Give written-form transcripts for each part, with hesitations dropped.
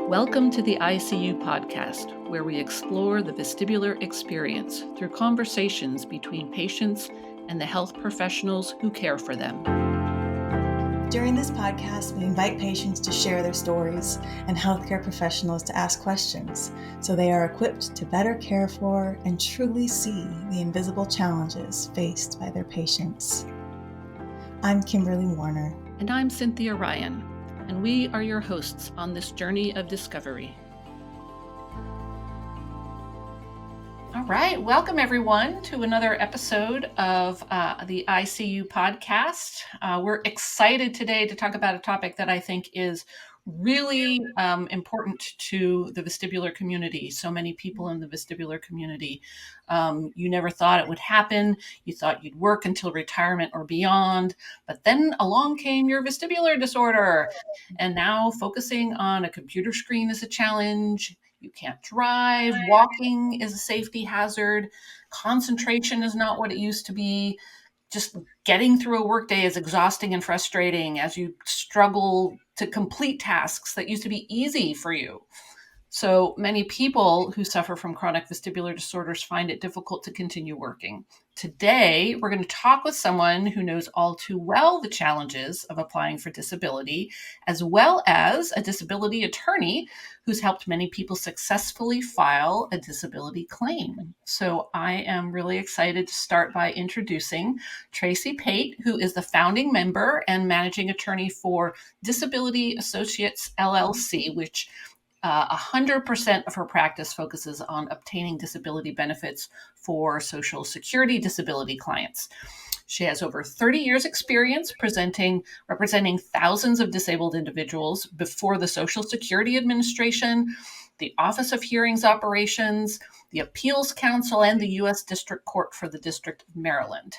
Welcome to the ICU podcast, where we explore the vestibular experience through conversations between patients and the health professionals who care for them. During this podcast, we invite patients to share their stories and healthcare professionals to ask questions so they are equipped to better care for and truly see the invisible challenges faced by their patients. I'm Kimberly Warner. And I'm Cynthia Ryan, and we are your hosts on this journey of discovery. All right, welcome everyone to another episode of the ICU podcast. We're excited today to talk about a topic that I think is really important to the vestibular community. So many people in the vestibular community. You never thought it would happen. You thought you'd work until retirement or beyond, but then along came your vestibular disorder. And now focusing on a computer screen is a challenge. You can't drive. Walking is a safety hazard. Concentration is not what it used to be. Just getting through a workday is exhausting and frustrating as you struggle to complete tasks that used to be easy for you. So many people who suffer from chronic vestibular disorders find it difficult to continue working. Today, we're going to talk with someone who knows all too well the challenges of applying for disability, as well as a disability attorney who's helped many people successfully file a disability claim. So I am really excited to start by introducing Tracey Pate, who is the founding member and managing attorney for Disability Associates LLC, which 100% of her practice focuses on obtaining disability benefits for Social Security disability clients. She has over 30 years experience representing thousands of disabled individuals before the Social Security Administration, the Office of Hearings Operations, the Appeals Council, and the U.S. District Court for the District of Maryland.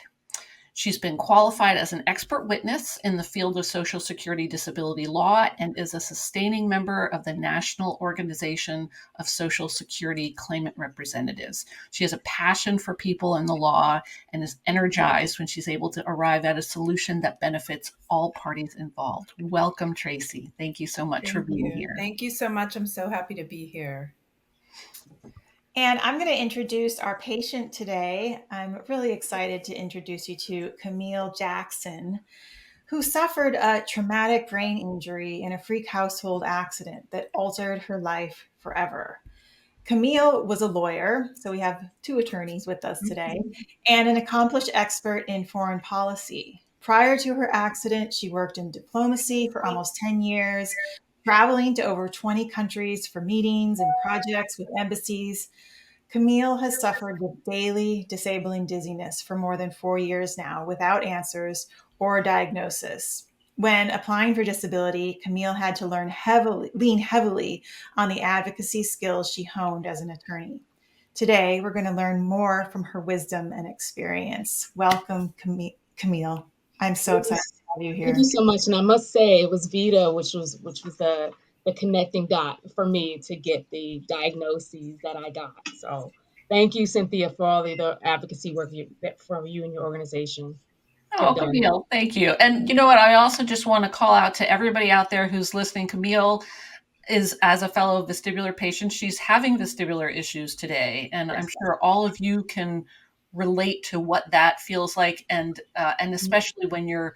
She's been qualified as an expert witness in the field of Social Security disability law and is a sustaining member of the National Organization of Social Security Claimant Representatives. She has a passion for people and the law and is energized when she's able to arrive at a solution that benefits all parties involved. Welcome, Tracey. Thank you so much for being here. Thank you so much. I'm so happy to be here. And I'm going to introduce our patient today. I'm really excited to introduce you to Camille Jackson, who suffered a traumatic brain injury in a freak household accident that altered her life forever. Camille was a lawyer, so we have two attorneys with us today, and an accomplished expert in foreign policy. Prior to her accident, she worked in diplomacy for almost 10 years, traveling to over 20 countries for meetings and projects with embassies. Camille has suffered with daily disabling dizziness for more than 4 years now without answers or diagnosis. When applying for disability, Camille had to lean heavily on the advocacy skills she honed as an attorney. Today, we're going to learn more from her wisdom and experience. Welcome, Camille. I'm so excited to have you here. Thank you so much. And I must say it was Vita, which was the connecting dot for me to get the diagnoses that I got. So thank you, Cynthia, for all the advocacy work for you and your organization. Oh, Camille, thank you. And you know what? I also just want to call out to everybody out there who's listening. Camille is, as a fellow vestibular patient, she's having vestibular issues today. And I'm sure all of you can relate to what that feels like. And especially when you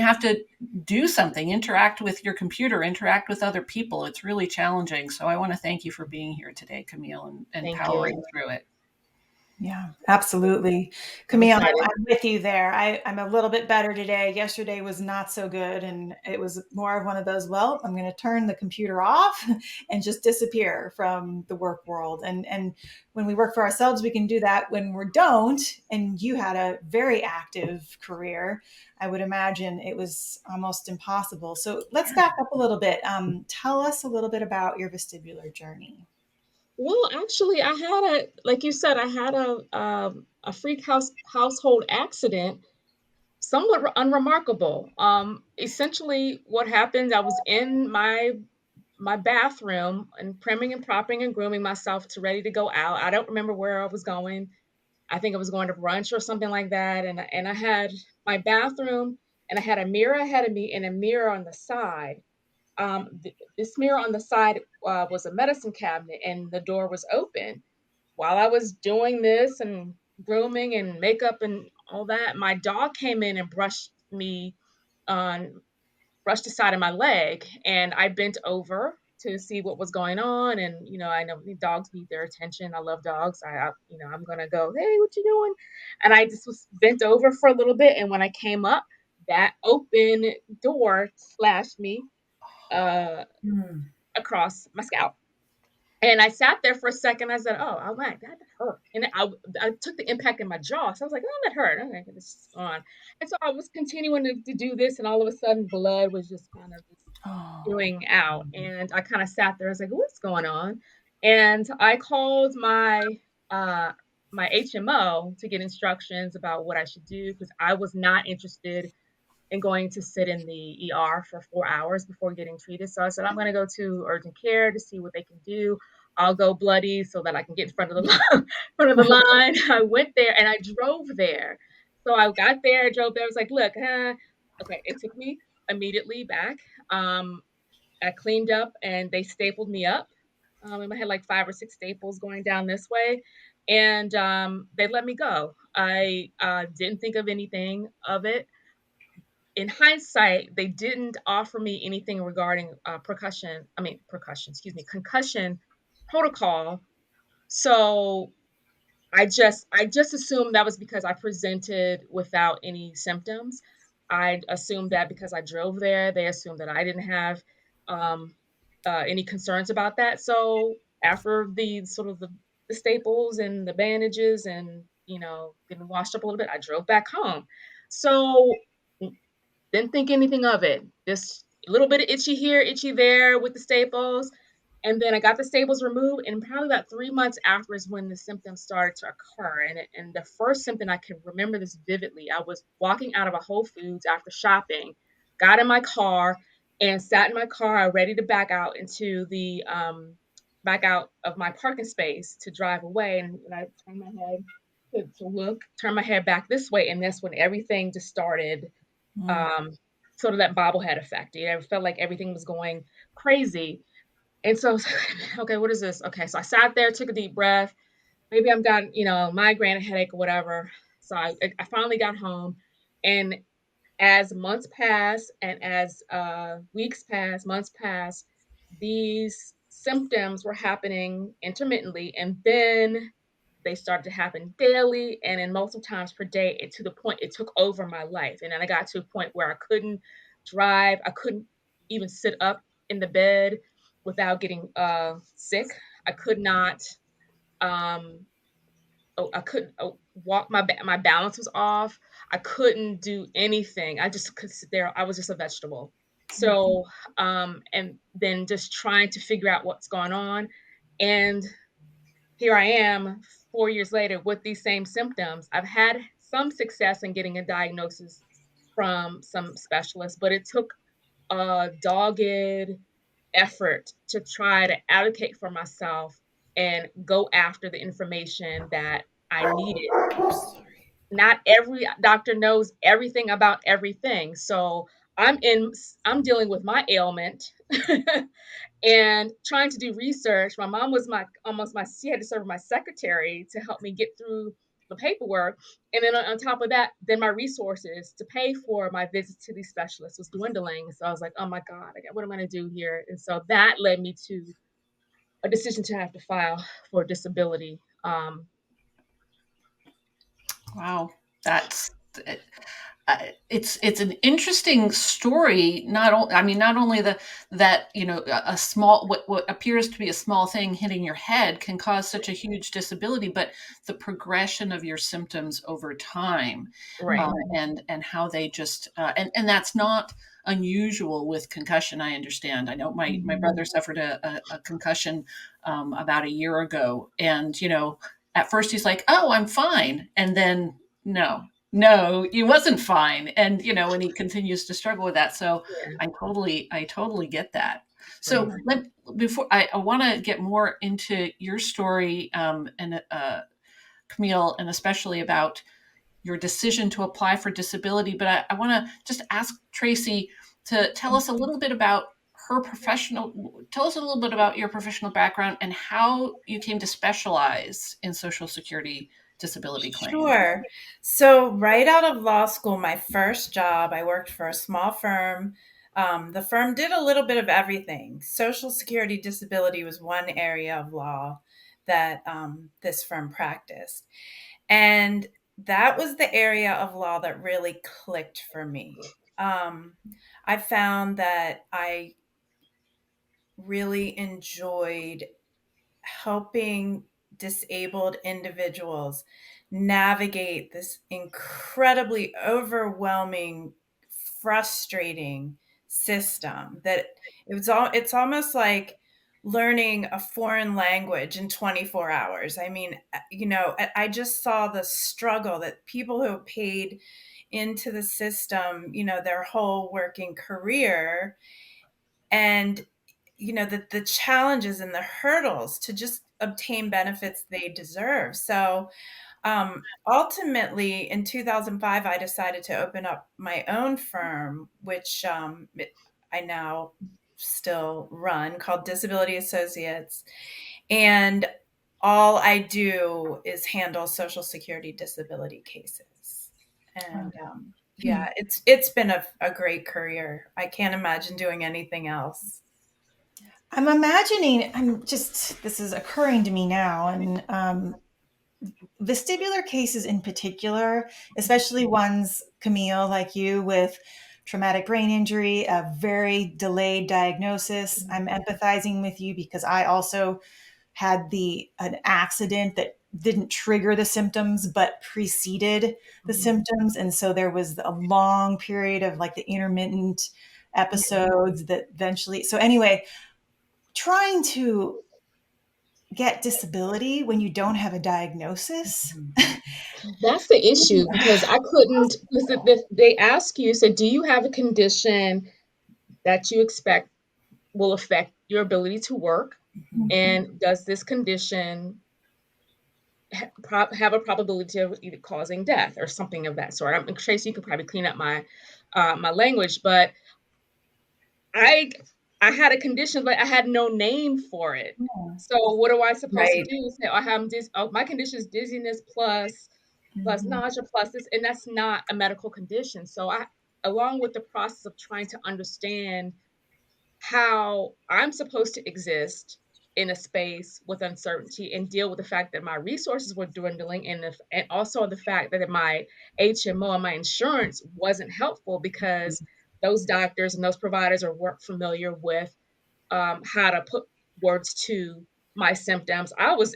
have to do something, interact with your computer, interact with other people, it's really challenging. So I want to thank you for being here today, Camille, and powering through it. Yeah, absolutely. Camille, I'm with you there. I'm a little bit better today. Yesterday was not so good. And it was more of one of those, well, I'm going to turn the computer off and just disappear from the work world. And when we work for ourselves, we can do that. When we don't, and you had a very active career, I would imagine it was almost impossible. So let's back up a little bit. Tell us a little bit about your vestibular journey. Well, actually, like you said, I had a freak household accident, somewhat unremarkable. Essentially, what happened, I was in my bathroom and primming and propping and grooming myself ready to go out. I don't remember where I was going. I think I was going to brunch or something like that. And I had my bathroom, and I had a mirror ahead of me and a mirror on the side. This mirror on the side was a medicine cabinet, and the door was open. While I was doing this and grooming and makeup and all that, my dog came in and on brushed the side of my leg, and I bent over to see what was going on. And I know the dogs need their attention. I love dogs. I'm gonna go, hey, what you doing? And I just was bent over for a little bit, and when I came up, that open door slashed me uh, Mm. across my scalp. And I sat there for a second. I said, "Oh, oh my, that hurt." And I took the impact in my jaw. So I was like, "Oh, that hurt." Okay, this is on. And so I was continuing to do this, and all of a sudden, blood was just kind of just Oh, spewing out. And I kind of sat there. I was like, "What's going on?" And I called uh, my HMO to get instructions about what I should do, because I was not interested and going to sit in the ER for 4 hours before getting treated. So I said, I'm going to go to urgent care to see what they can do. I'll go bloody so that I can get in front of the front of the line. I went there and I drove there. So I got there, I drove there. I was like, look, okay. It took me immediately back. Um, I cleaned up and they stapled me up. And I had like 5 or 6 staples going down this way. And they let me go. I didn't think of anything of it. In hindsight, they didn't offer me anything regarding concussion protocol. So I just assumed that was because I presented without any symptoms. I assumed that because I drove there, they assumed that I didn't have um, any concerns about that. So after the staples and the bandages and getting washed up a little bit, I drove back home. So didn't think anything of it. Just a little bit of itchy here, itchy there with the staples. And then I got the staples removed, and probably about 3 months after is when the symptoms started to occur. And the first symptom, I can remember this vividly. I was walking out of a Whole Foods after shopping, got in my car, and sat in my car, ready to back out of my parking space to drive away. And I turned my head to look, turn my head back this way, and that's when everything just started, mm. um, sort of that bobblehead effect. I felt like everything was going crazy. And so I was like, okay, what is this? Okay, so I sat there, took a deep breath. Maybe I'm got, migraine, a headache, or whatever. So I finally got home. And as months pass and as weeks pass, months pass, these symptoms were happening intermittently. And then they started to happen daily and in multiple times per day, and to the point it took over my life. And then I got to a point where I couldn't drive. I couldn't even sit up in the bed without getting sick. I could not. Um, I couldn't walk. My balance was off. I couldn't do anything. I just could sit there. I was just a vegetable. So, and then just trying to figure out what's going on. And here I am 4 years later with these same symptoms. I've had some success in getting a diagnosis from some specialists, but it took a dogged effort to try to advocate for myself and go after the information that I needed. Not every doctor knows everything about everything. So I'm dealing with my ailment and trying to do research. My mom was she had to serve as my secretary to help me get through the paperwork. And then on top of that, then my resources to pay for my visits to these specialists was dwindling. So I was like, oh my God, what am I going to do here? And so that led me to a decision to have to file for disability. Wow, that's it's an interesting story. Not only that a small what appears to be a small thing hitting your head can cause such a huge disability, but the progression of your symptoms over time, Right. and how they just and that's not unusual with concussion. I understand. I know my brother suffered a concussion about a year ago, and at first he's like, "Oh, I'm fine," and then no, he wasn't fine. And, and he continues to struggle with that. So Yeah. I totally get that. So Right. before I want to get more into your story, and Camille, and especially about your decision to apply for disability. But I want to just ask Tracey to tell us a little bit about tell us a little bit about your professional background and how you came to specialize in Social Security disability claims. Sure. So right out of law school, my first job, I worked for a small firm. The firm did a little bit of everything. Social Security disability was one area of law that this firm practiced. And that was the area of law that really clicked for me. I found that I really enjoyed helping disabled individuals navigate this incredibly overwhelming, frustrating system that it's almost like learning a foreign language in 24 hours. I mean, I just saw the struggle that people who paid into the system, their whole working career, and the challenges and the hurdles to just obtain benefits they deserve. So ultimately in 2005, I decided to open up my own firm, which I now still run, called Disability Associates. And all I do is handle Social Security disability cases. And yeah, it's been a great career. I can't imagine doing anything else. This is occurring to me now, and vestibular cases in particular, especially ones, Camille, like you, with traumatic brain injury, a very delayed diagnosis. I'm empathizing with you because I also had an accident that didn't trigger the symptoms but preceded the symptoms, and so there was a long period of like the intermittent episodes that eventually. So anyway, trying to get disability when you don't have a diagnosis. That's the issue, because I couldn't, because they ask you, so do you have a condition that you expect will affect your ability to work? And does this condition have a probability of either causing death or something of that sort? Tracey, you could probably clean up my language, but I had a condition, but I had no name for it. So what am I supposed to do? Say, I have my condition is dizziness plus nausea plus this, and that's not a medical condition. So along with the process of trying to understand how I'm supposed to exist in a space with uncertainty and deal with the fact that my resources were dwindling, and also the fact that my HMO and my insurance wasn't helpful because those doctors and those providers weren't familiar with how to put words to my symptoms. I was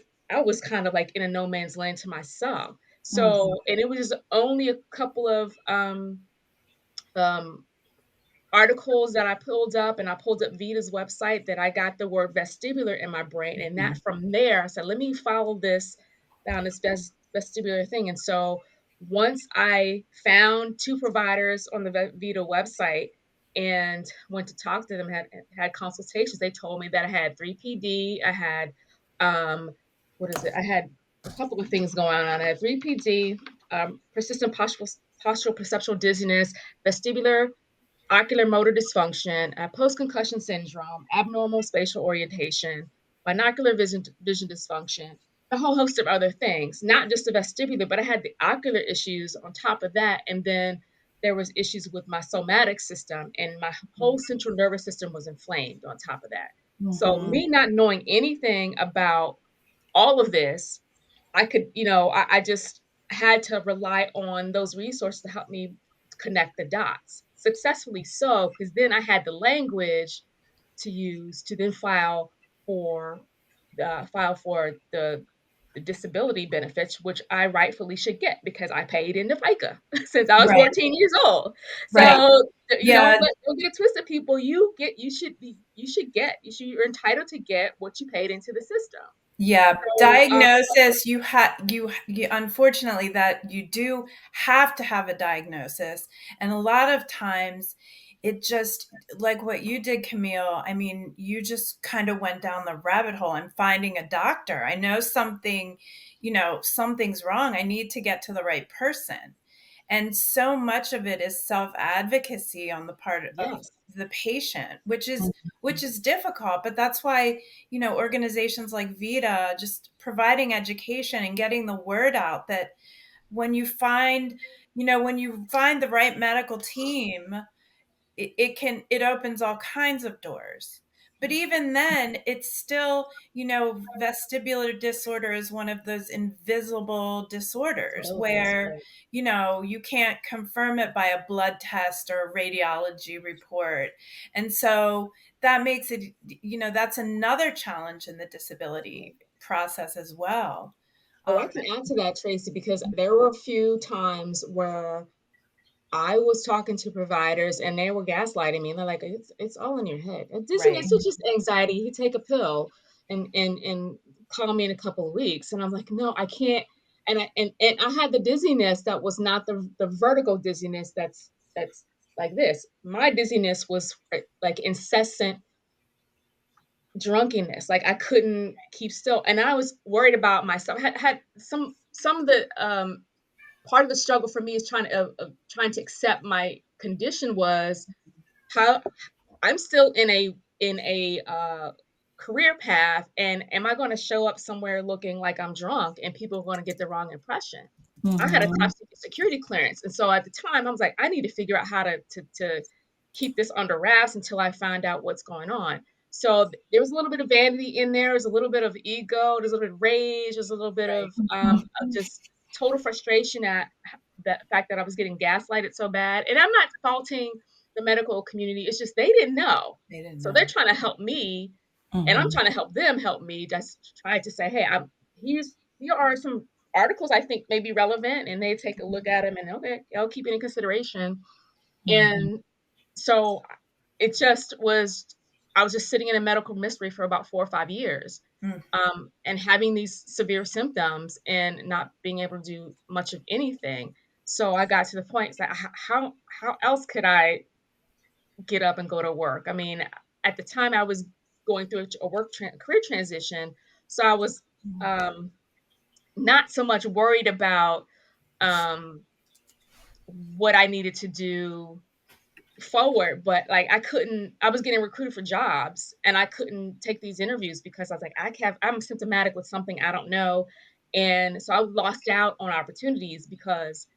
kind of like in a no man's land to myself. So, and it was only a couple of articles that I pulled up, and I pulled up Vita's website, that I got the word vestibular in my brain. And that from there, I said, let me follow this down this vestibular thing. And so once I found two providers on the Vita website and went to talk to them, had consultations, they told me that I had 3PD. I had, I had a couple of things going on. I had 3PD, persistent postural perceptual dizziness, vestibular ocular motor dysfunction, post-concussion syndrome, abnormal spatial orientation, binocular vision dysfunction, a whole host of other things, not just the vestibular, but I had the ocular issues on top of that. And then there was issues with my somatic system, and my whole central nervous system was inflamed on top of that. So me not knowing anything about all of this, I could, I just had to rely on those resources to help me connect the dots. Successfully so, because then I had the language to use to then file for the disability benefits, which I rightfully should get because I paid into FICA since I was 14 years old. So don't get it twisted, people. You're entitled to get what you paid into the system. Yeah, diagnosis, you unfortunately that you do have to have a diagnosis. And a lot of times it just, like what you did, Camille, I mean, you just kind of went down the rabbit hole and finding a doctor. I know something's wrong. I need to get to the right person. And so much of it is self-advocacy on the part of the patient, which is which is difficult. But that's why, organizations like VITA, just providing education and getting the word out that when you find the right medical team, it opens all kinds of doors. But even then, it's still, vestibular disorder is one of those invisible disorders where, you can't confirm it by a blood test or a radiology report. And so that makes it, that's another challenge in the disability process as well. Oh, I can add to that, Tracey, because there were a few times where I was talking to providers and they were gaslighting me. And they're like, it's all in your head. Dizziness is just anxiety. You take a pill and call me in a couple of weeks. And I'm like, no, I can't. And I had the dizziness that was not the vertical dizziness that's like this. My dizziness was like incessant drunkenness. Like I couldn't keep still. And I was worried about myself. Had some of the part of the struggle for me is trying to accept my condition was how I'm still in a career path, and am I going to show up somewhere looking like I'm drunk and people are going to get the wrong impression? I had a top security clearance, and so at the time I was like, I need to figure out how to keep this under wraps until I find out what's going on. So there was a little bit of vanity in there. There's a little bit of ego. There's a little bit of rage. There's a little bit of just total frustration at the fact that I was getting gaslighted so bad. And I'm not faulting the medical community. It's just they didn't know. They're trying to help me, and I'm trying to help them help me. Just try to say, hey, here are some articles I think may be relevant, and they take a look at them and okay, I'll keep it in consideration. And so it just was, I was just sitting in a medical mystery for about 4 or 5 years, and having these severe symptoms and not being able to do much of anything. So I got to the point that how else could I get up and go to work? I mean, at the time I was going through a career transition, so I was not so much worried about what I needed to do forward, but like I was getting recruited for jobs and I couldn't take these interviews because I was like, I'm symptomatic with something I don't know. And so I lost out on opportunities because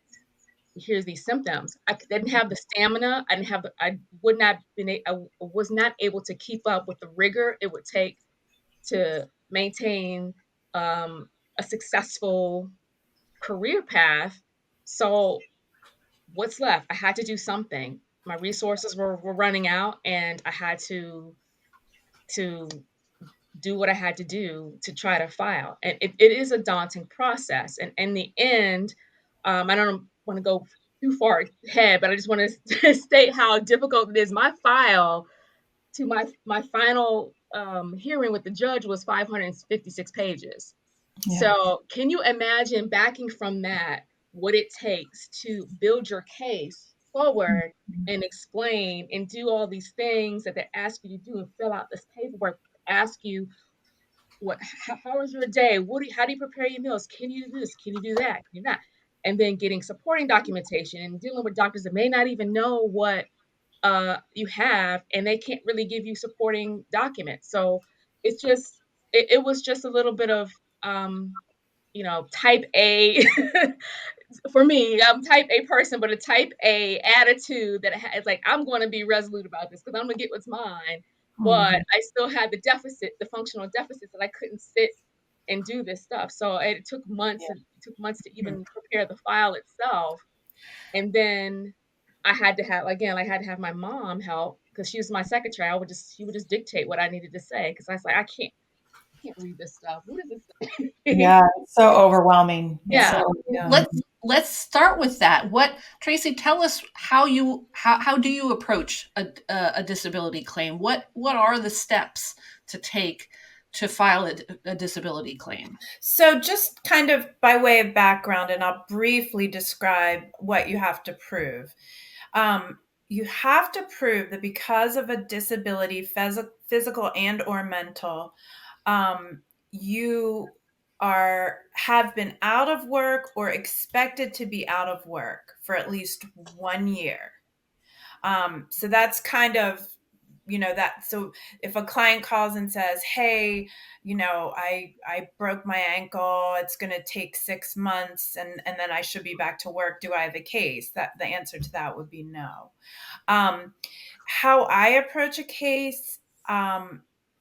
here's these symptoms. I didn't have the stamina. I was not able to keep up with the rigor it would take to maintain a successful career path. So what's left? I had to do something. My resources were running out, and I had to do what I had to do to try to file. And it is a daunting process. And in the end, I don't want to go too far ahead, but I just want to state how difficult it is. My file to my final hearing with the judge was 556 pages. Yeah. So can you imagine backing from that, what it takes to build your case forward and explain and do all these things that they ask you to do and fill out this paperwork, ask you how was your day? How do you prepare your meals? Can you do this? Can you do that? Can you not? And then getting supporting documentation and dealing with doctors that may not even know what you have, and they can't really give you supporting documents. So it's just, it was just a little bit of, type A. For me, I'm type A person, but a type A attitude that is like, I'm going to be resolute about this because I'm going to get what's mine. But I still had the functional deficits that I couldn't sit and do this stuff. So it took months. Yeah. It took months to even prepare the file itself. And then I had to have my mom help because she was my secretary. She would just dictate what I needed to say because I was like, I can't read this stuff. What is this? Yeah, it's so overwhelming. Yeah. Let's start with that. Tracey, tell us how do you approach a disability claim? What are the steps to take to file a disability claim? So just kind of by way of background, and I'll briefly describe what you have to prove. You have to prove that because of a disability, physical and or mental, you have been out of work or expected to be out of work for at least 1 year. So that's kind of so if a client calls and says, hey, I broke my ankle, it's going to take 6 months and then I should be back to work. Do I have a case? That the answer to that would be no. How I approach a case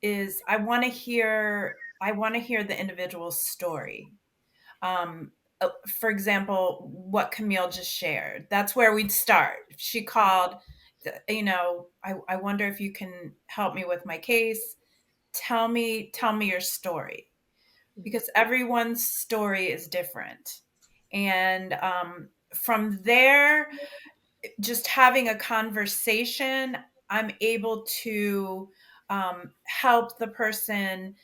is I want to hear the individual's story. For example, what Camille just shared. That's where we'd start. If she called, I wonder if you can help me with my case. Tell me your story, because everyone's story is different. And from there, just having a conversation, I'm able to help the person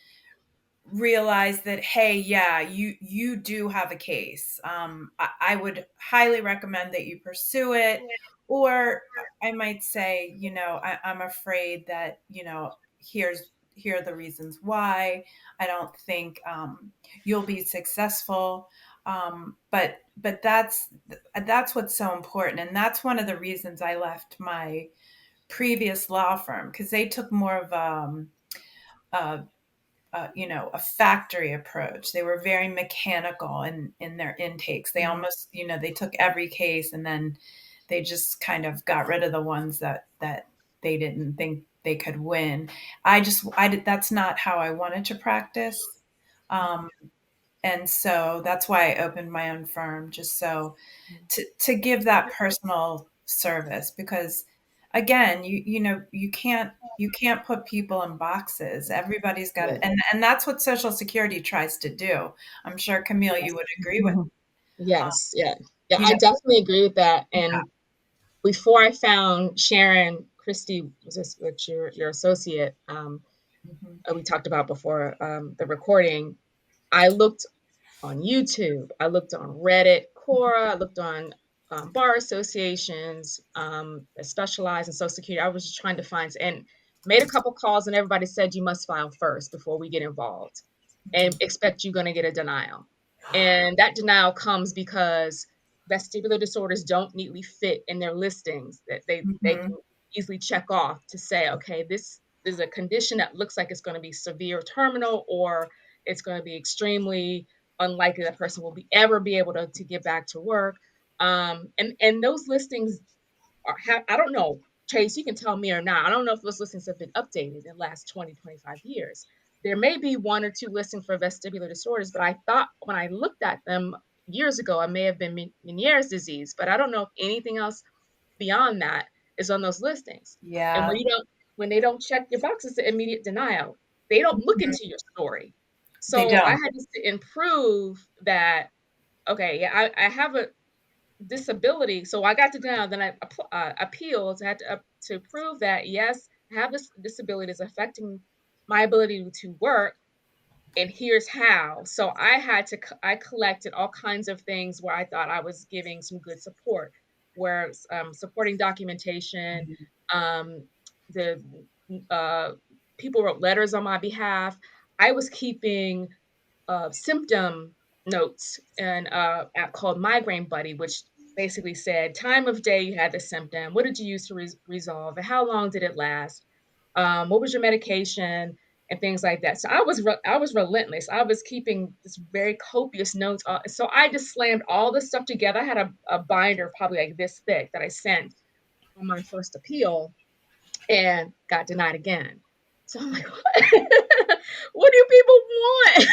realize that, hey, yeah, you do have a case. I would highly recommend that you pursue it. Or I might say, I'm afraid that, here are the reasons why I don't think you'll be successful. But that's what's so important, and that's one of the reasons I left my previous law firm, because they took more of a factory approach. They were very mechanical in their intakes. They almost, they took every case and then they just kind of got rid of the ones that they didn't think they could win. That's not how I wanted to practice. And so that's why I opened my own firm, just so to give that personal service, because again, you can't put people in boxes. Everybody's got it. And that's what Social Security tries to do. I'm sure, Camille, you would agree with. Yes. Yeah. I definitely agree with that. And before I found Sharon, Christy was your associate, we talked about before the recording, I looked on YouTube, I looked on Reddit, Quora, I looked on bar associations that specialize in Social Security. I was just trying to find, and made a couple calls, and everybody said you must file first before we get involved, and expect you're going to get a denial. And that denial comes because vestibular disorders don't neatly fit in their listings, that they can easily check off to say, okay, this is a condition that looks like it's going to be severe terminal, or it's going to be extremely unlikely that person will ever be able to get back to work. And those listings I don't know, Trace, you can tell me or not. I don't know if those listings have been updated in the last 20, 25 years. There may be 1 or 2 listings for vestibular disorders, but I thought when I looked at them years ago, it may have been Meniere's disease, but I don't know if anything else beyond that is on those listings. Yeah. And when they don't check your box, it's an immediate denial. They don't look into your story. So I had to sit and prove that, okay, yeah, I have a disability. So I got to down, then I appealed. I had to prove that, yes, I have this disability that's affecting my ability to work, and here's how. So I collected all kinds of things where I thought I was giving some good support, where supporting documentation, the people wrote letters on my behalf. I was keeping symptom notes and app called Migraine Buddy, which basically said time of day you had the symptom, what did you use to resolve it, how long did it last, what was your medication, and things like that. So I was relentless. I was keeping this very copious notes. So I just slammed all this stuff together. I had a binder probably like this thick that I sent on my first appeal, and got denied again. So I'm like, what do people want?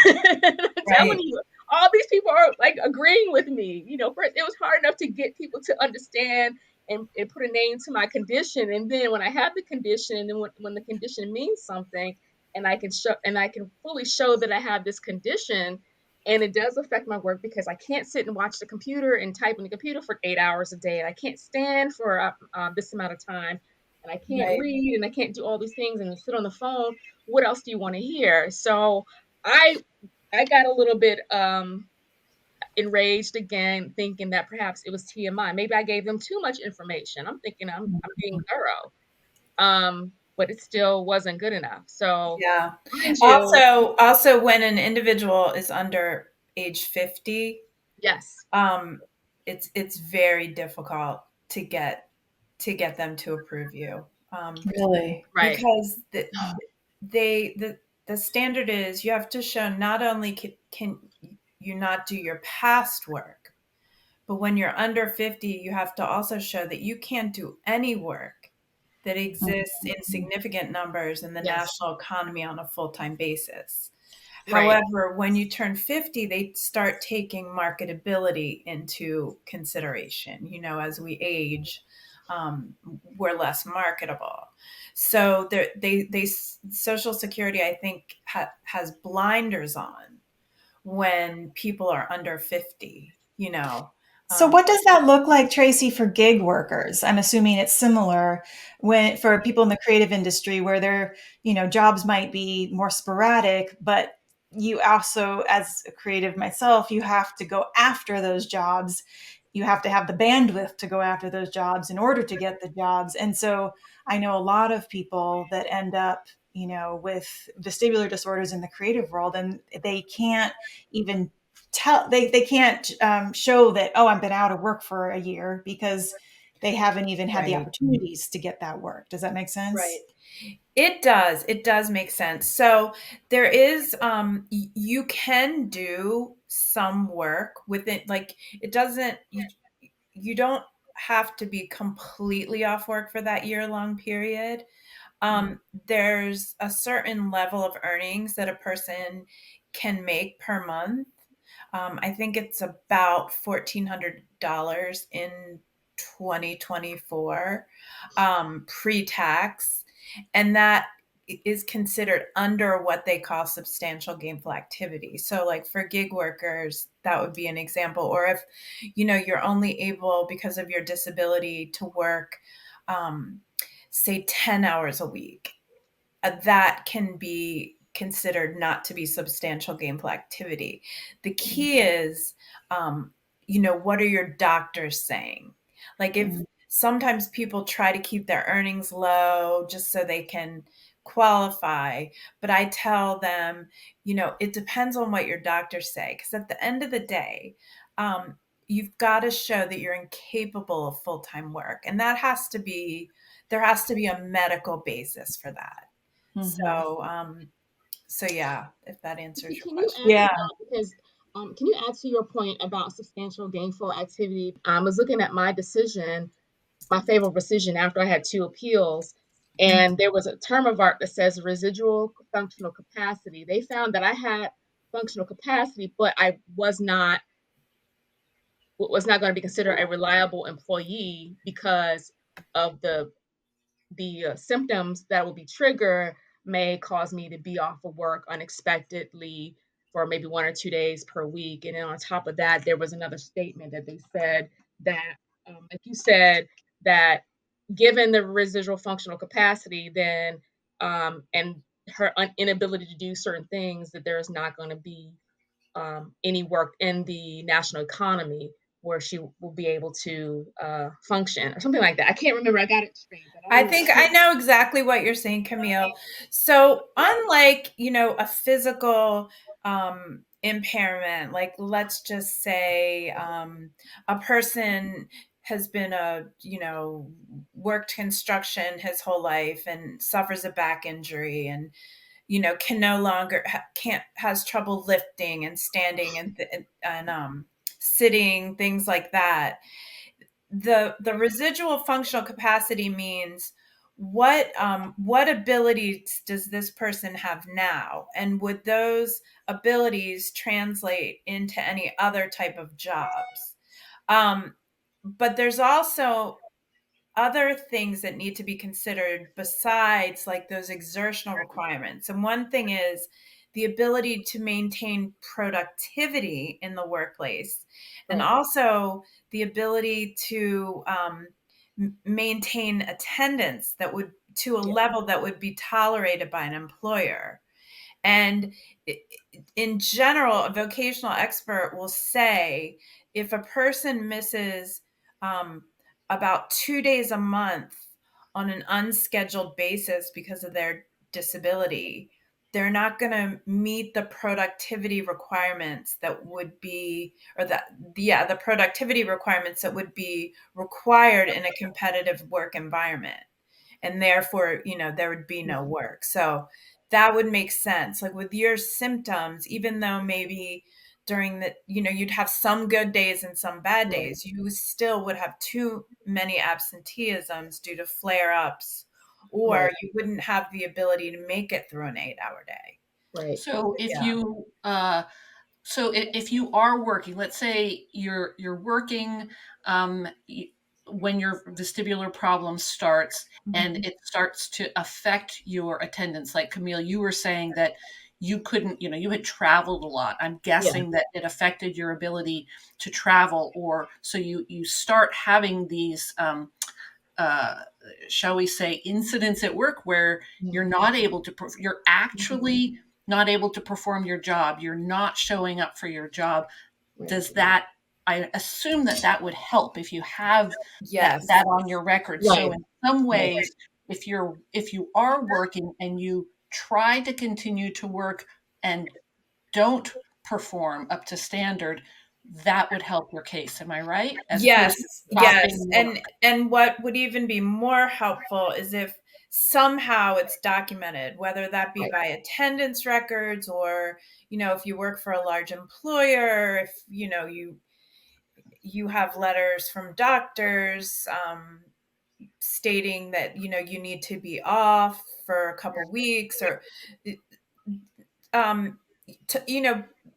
I'm telling you, all these people are like agreeing with me. First it was hard enough to get people to understand and put a name to my condition. And then when I have the condition, and then when the condition means something, and I can fully show that I have this condition, and it does affect my work, because I can't sit and watch the computer and type in the computer for 8 hours a day, and I can't stand for this amount of time, and I can't read, and I can't do all these things and sit on the phone. What else do you want to hear? So I got a little bit enraged again, thinking that perhaps it was TMI. Maybe I gave them too much information. I'm thinking I'm being thorough, but it still wasn't good enough. So yeah. Also, when an individual is under age 50, yes, it's very difficult to get them to approve you. Really? Right. Because the standard is you have to show not only can you not do your past work, but when you're under 50, you have to also show that you can't do any work that exists in significant numbers in the Yes. national economy on a full-time basis. Right. However, when you turn 50, they start taking marketability into consideration. You know, as we age, we're less marketable. So Social Security, I think, has blinders on when people are under 50, you know. So what does that look like, Tracey, for gig workers? I'm assuming it's similar for people in the creative industry where their, jobs might be more sporadic, but you also, as a creative myself, you have to go after those jobs. You have to have the bandwidth to go after those jobs in order to get the jobs. And so I know a lot of people that end up, with vestibular disorders in the creative world, and they can't even they can't show that, oh, I've been out of work for a year, because they haven't even had the Right. opportunities to get that work. Does that make sense? Right. It does make sense. So there is you can do some work with it. Like, it doesn't, you don't have to be completely off work for that year-long period. There's a certain level of earnings that a person can make per month. I think it's about $1,400 in 2024, pre-tax, and that is considered under what they call substantial gainful activity. So, like, for gig workers, that would be an example. Or if, you're only able, because of your disability, to work, say, 10 hours a week, that can be considered not to be substantial gainful activity. The key is, what are your doctors saying? Like, if sometimes people try to keep their earnings low just so they can qualify, but I tell them, it depends on what your doctors say, because at the end of the day, you've got to show that you're incapable of full-time work, and there has to be a medical basis for that. So yeah, if that answers your Can you question. add to Yeah. that? Because can you add to your point about substantial gainful activity? I was looking at my decision, my favorable decision after I had 2 appeals, and there was a term of art that says residual functional capacity. They found that I had functional capacity, but I was not going to be considered a reliable employee because of the symptoms that would be triggered may cause me to be off of work unexpectedly for maybe 1 or 2 days per week. And then on top of that, there was another statement that they said that, like you said, that given the residual functional capacity, then and her inability to do certain things, that there is not going to be any work in the national economy where she will be able to function or something like that. I can't remember. I got it straight. I think I know exactly what you're saying, Camille. So unlike, a physical impairment, like, let's just say a person has been worked construction his whole life and suffers a back injury, and can no longer has trouble lifting and standing and sitting, things like that. The residual functional capacity means what abilities does this person have now, and would those abilities translate into any other type of jobs? But there's also other things that need to be considered besides, like, those exertional requirements. And one thing is the ability to maintain productivity in the workplace, and also the ability to maintain attendance that would, to a level that would be tolerated by an employer. And in general, a vocational expert will say if a person misses about 2 days a month on an unscheduled basis because of their disability, they're not going to meet the productivity requirements that would be, or the productivity requirements that would be required in a competitive work environment. and therefore, there would be no work. So that would make sense. Like with your symptoms, even though maybe during the, you'd have some good days and some bad days, you still would have too many absenteeisms due to flare-ups, or you wouldn't have the ability to make it through an 8-hour day. Right. So if you are working, let's say you're working when your vestibular problem starts and it starts to affect your attendance, like Camille, you were saying that you couldn't, you had traveled a lot. I'm guessing that it affected your ability to travel, or so you start having these shall we say, incidents at work where you're not able to, you're actually not able to perform your job. You're not showing up for your job. Does that, I assume that would help if you have that on your record. Right. So in some ways, if you are working and you try to continue to work and don't perform up to standard, that would help your case. Am I right? Yes. And what would even be more helpful is if somehow it's documented, whether that be by attendance records, or, if you work for a large employer, if, you have letters from doctors, stating that, you need to be off for a couple weeks, or,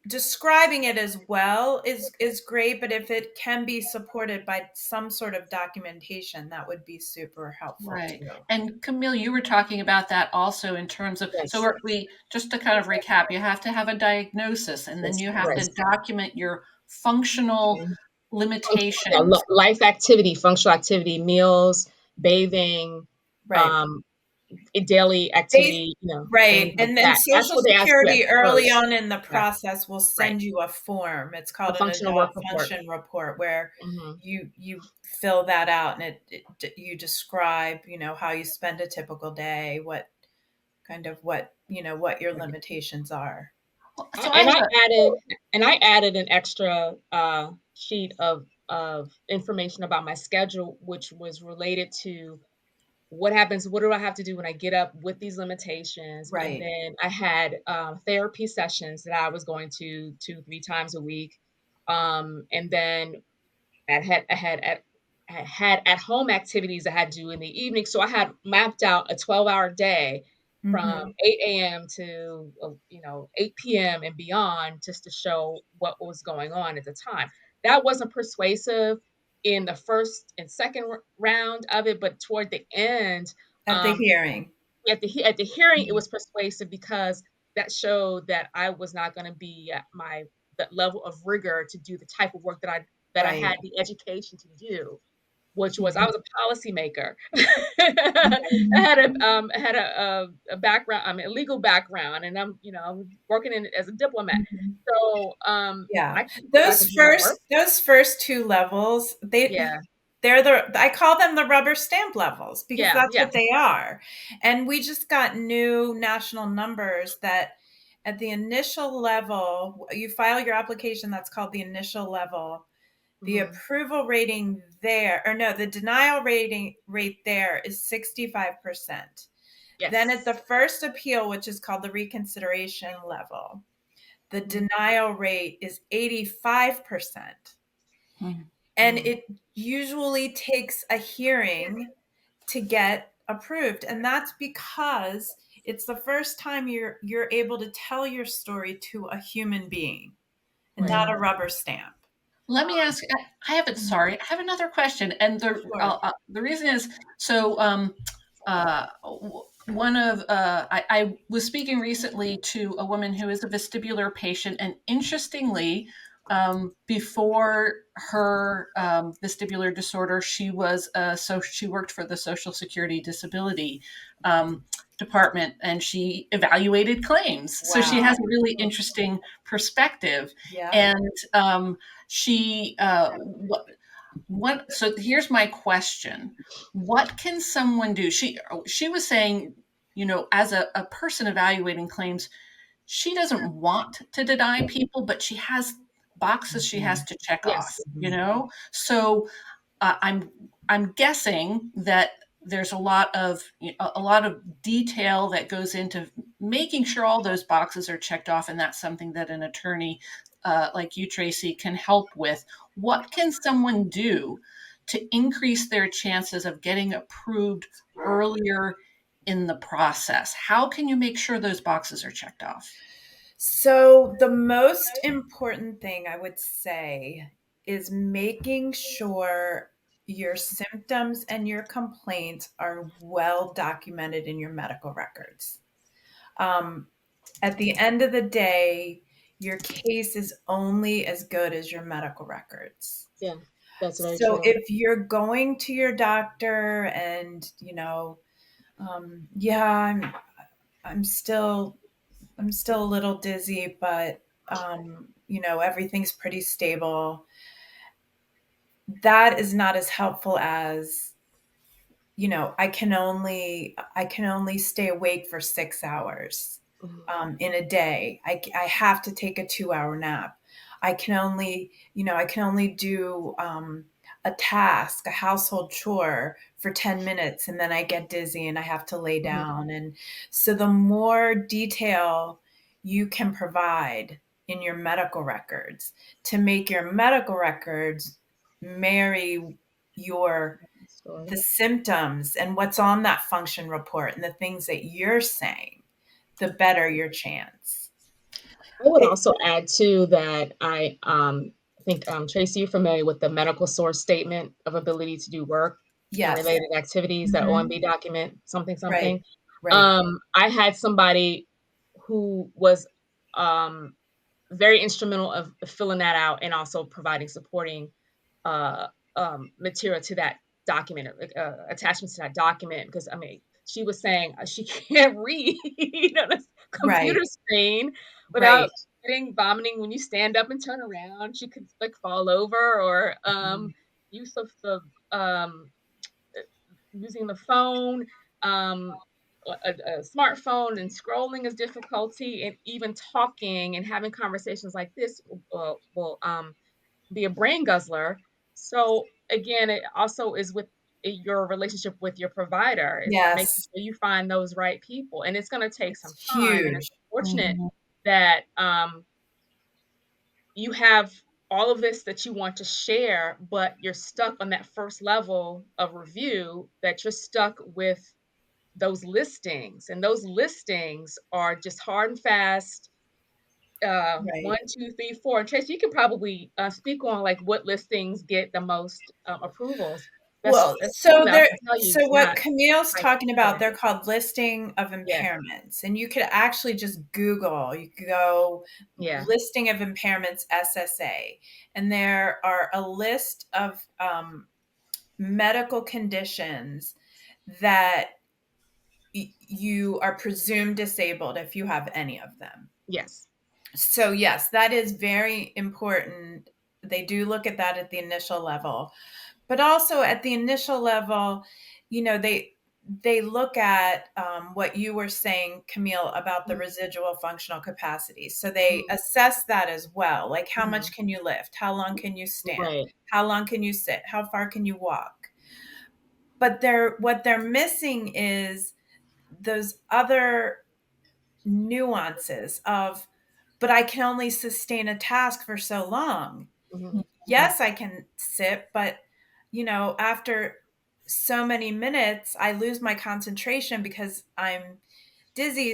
describing it as well is great, but if it can be supported by some sort of documentation, that would be super helpful too. And Camille, you were talking about that also in terms of, so we just to kind of recap, you have to have a diagnosis, and then you have to document your functional limitations. Life activity, functional activity, meals, bathing, daily activity, and then Social Security early on in the process will send you a form. It's called an adult function report, where you fill that out, and you describe, how you spend a typical day, what your limitations are. And I added an extra sheet of information about my schedule, which was related to what happens, what do I have to do when I get up with these limitations? And then I had therapy sessions that I was going to 2-3 times a week. And then I had at home activities I had to do in the evening. So I had mapped out a 12-hour day from 8 a.m. to 8 p.m. and beyond, just to show what was going on at the time. That wasn't persuasive in the first and second round of it, but toward the end, at the hearing, it was persuasive, because that showed that I was not going to be at the level of rigor to do the type of work that I had the education to do, which was I was a policymaker. I had a background, a legal background, and I'm working as a diplomat. So those first 2 levels, I call them the rubber stamp levels, because that's what they are. And we just got new national numbers that at the initial level, you file your application, that's called the initial level. The approval rating there, the denial rate there is 65%. Then at the first appeal, which is called the reconsideration level, the denial rate is 85%. And it usually takes a hearing to get approved. And that's because it's the first time you're able to tell your story to a human being, and not a rubber stamp. Let me ask, I have another question. And the reason is, so I was speaking recently to a woman who is a vestibular patient, and interestingly, before her vestibular disorder, she worked for the Social Security Disability department, and she evaluated claims. Wow. So she has a really interesting perspective. And so here's my question. What can someone do? She was saying, as a person evaluating claims, she doesn't want to deny people, but she has boxes she has to check off, So I'm guessing that there's a lot of detail that goes into making sure all those boxes are checked off, and that's something that an attorney like you, Tracey, can help with. What can someone do to increase their chances of getting approved earlier in the process? How can you make sure those boxes are checked off? So the most important thing I would say is making sure your symptoms and your complaints are well documented in your medical records. At the end of the day, your case is only as good as your medical records. Yeah, that's very So true. if you're going to your doctor and, yeah, I'm still a little dizzy, but everything's pretty stable. That is not as helpful as, I can only stay awake for 6 hours in a day. I have to take a 2-hour nap. I can only do a task, a household chore for 10 minutes, and then I get dizzy and I have to lay down. And so the more detail you can provide in your medical records to make your medical records marry the symptoms and what's on that function report and the things that you're saying, the better your chance. I would also add too that I think Tracey, you're familiar with the medical source statement of ability to do work and Yes. related activities, that OMB document, something. Right. I had somebody who was very instrumental of filling that out and also providing supporting uh, material to that document, attachments to that document, because I mean, she was saying she can't read on a computer Right. screen without Right. getting vomiting when you stand up and turn around. She could like fall over, or use of the using the phone, a smartphone, and scrolling is difficulty, and even talking and having conversations like this will be a brain guzzler. So again, it also is with your relationship with your provider, is making Yes. sure you find those right people, and it's going to take some It's time. And it's huge. unfortunate that you have all of this that you want to share, but you're stuck on that first level of review, that you're stuck with those listings, and those listings are just hard and fast. Right. 1, 2, 3, 4. And Tracy, you can probably speak on like what listings get the most approvals. Well, That's true, so though. I there can tell you so it's what not Camille's like talking about, everywhere. they're called listing of Yeah, impairments. And you could actually just Google, you could go yeah, listing of impairments SSA, and there are a list of medical conditions that you are presumed disabled if you have any of them. yes. So yes, that is very important. They do look at that at the initial level, but also at the initial level, they look at what you were saying, Camille, about the residual functional capacity. So they Mhm, assess that as well. Like, how much mhm. can you lift? How long can you stand? Right. How long can you sit? How far can you walk? But what they're missing is those other nuances of, but I can only sustain a task for so long. Mhm, Yes, I can sit, but after so many minutes, I lose my concentration because I'm dizzy,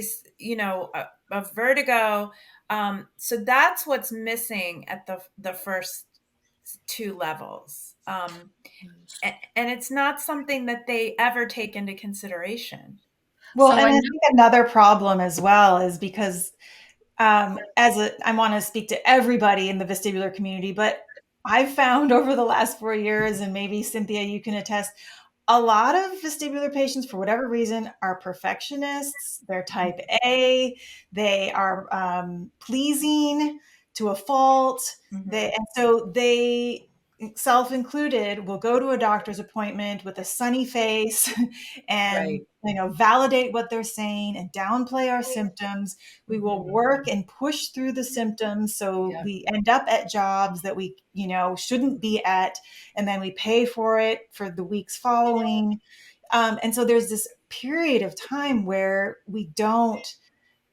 of vertigo. So that's what's missing at the first two levels. And it's not something that they ever take into consideration. Well, So and I I know. think another problem as well is because I want to speak to everybody in the vestibular community, but I've found over the last 4 years, and maybe Cynthia, you can attest, a lot of vestibular patients, for whatever reason, are perfectionists. They're type A. They are pleasing to a fault. And so they, self included, will go to a doctor's appointment with a sunny face and Right. validate what they're saying and downplay our symptoms. We will work and push through the symptoms, so Yeah. we end up at jobs that we shouldn't be at, and then we pay for it for the weeks following. And so there's this period of time where we don't,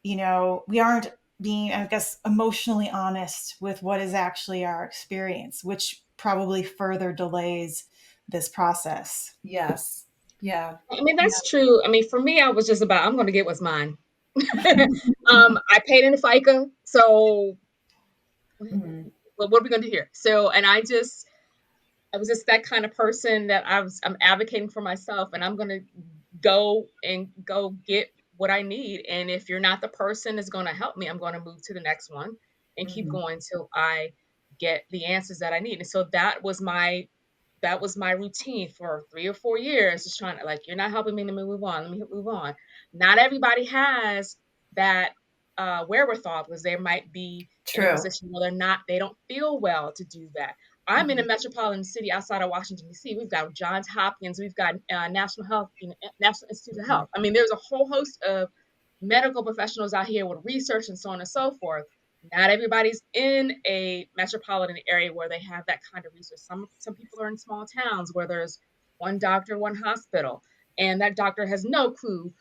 we aren't being, I guess, emotionally honest with what is actually our experience, which probably further delays this process. Yes. Yeah. I mean, that's true. I mean, for me, I was just about, I'm going to get what's mine. I paid in FICA, so Mhm. what are we going to do here? So, and I was just that kind of person that I'm advocating for myself, and I'm going to go get what I need. And if you're not the person that's going to help me, I'm going to move to the next one and keep going till I get the answers that I need. And so that was my routine for 3 or 4 years, just trying to, like, you're not helping me, let me move on. Let me move on. Not everybody has that wherewithal, because they might be in a True. position where they don't feel well to do that. I'm in a metropolitan city outside of Washington, D.C. We've got Johns Hopkins, we've got National Institute of Health. I mean, there's a whole host of medical professionals out here with research and so on and so forth. Not everybody's in a metropolitan area where they have that kind of research. Some people are in small towns where there's one doctor, one hospital, and that doctor has no clue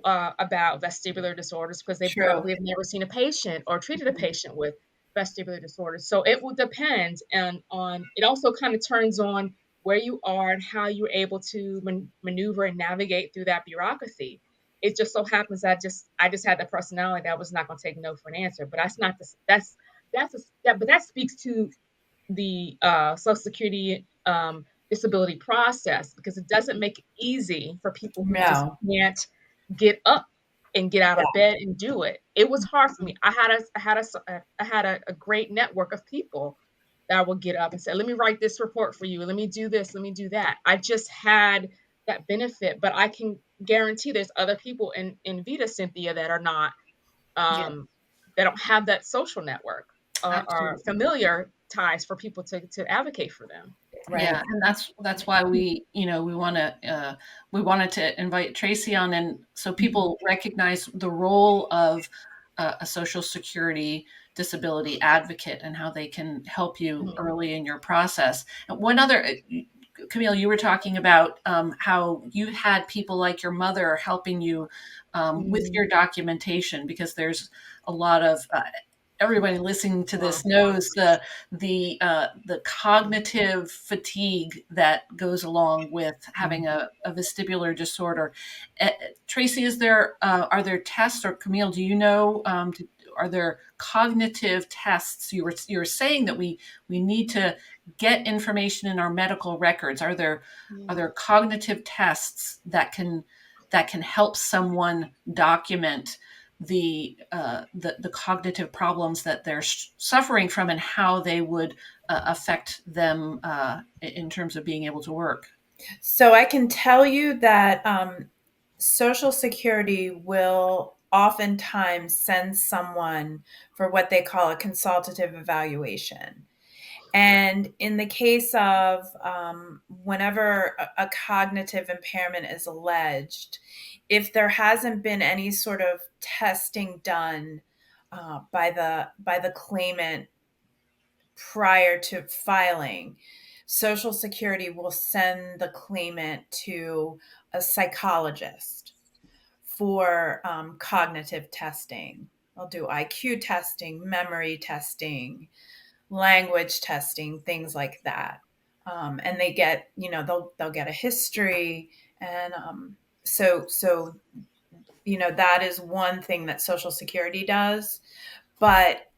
about vestibular disorders because they probably have never seen a patient or treated a patient with vestibular disorders. So it will depend, and on it also kind of turns on where you are and how you're able to maneuver and navigate through that bureaucracy. It just so happens that I just had the personality that was not going to take no for an answer. But that's not the but that speaks to the Social Security disability process, because it doesn't make it easy for people who just can't get up and get out of bed and do it. It was hard for me. I had a great network of people that would get up and say, let me write this report for you. Let me do this. Let me do that. I just had that benefit, but I can guarantee there's other people in Vita, Cynthia, that are not, they don't have that social network or familiar ties for people to advocate for them. Right. Yeah, and that's why we wanted to invite Tracey on, and so people recognize the role of a Social Security disability advocate and how they can help you early in your process. And one other, Camille, you were talking about how you had people like your mother helping you with your documentation, because there's a lot of everybody listening to this knows the cognitive fatigue that goes along with having a vestibular disorder. Tracey, are there tests, or Camille, do you know, are there cognitive tests? You were saying that we need to get information in our medical records. Are there cognitive tests that can help someone document the cognitive problems that they're suffering from, and how they would affect them in terms of being able to work? So I can tell you that Social Security will oftentimes send someone for what they call a consultative evaluation. And in the case of whenever a cognitive impairment is alleged, if there hasn't been any sort of testing done by the claimant prior to filing, Social Security will send the claimant to a psychologist for cognitive testing. They'll do IQ testing, memory testing, language testing, things like that. And they get, they'll get a history. And so, that is one thing that Social Security does. But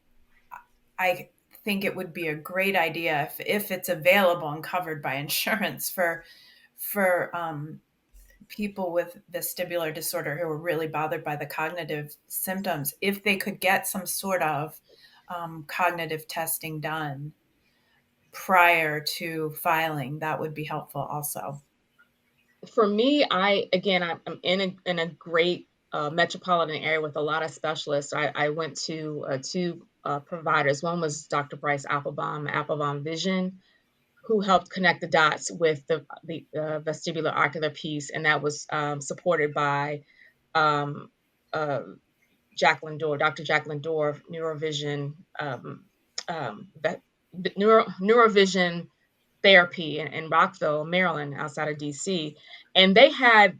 I think it would be a great idea if it's available and covered by insurance for people with vestibular disorder who are really bothered by the cognitive symptoms, if they could get some sort of cognitive testing done prior to filing, that would be helpful also. For me, I'm in a great metropolitan area with a lot of specialists. I went to two providers. One was Dr. Bryce Applebaum Vision, who helped connect the dots with the vestibular ocular piece, and that was supported by um, Jacqueline Dorr, Dr. Jacqueline Dorr, neurovision neurovision therapy in Rockville, Maryland, outside of DC. And they had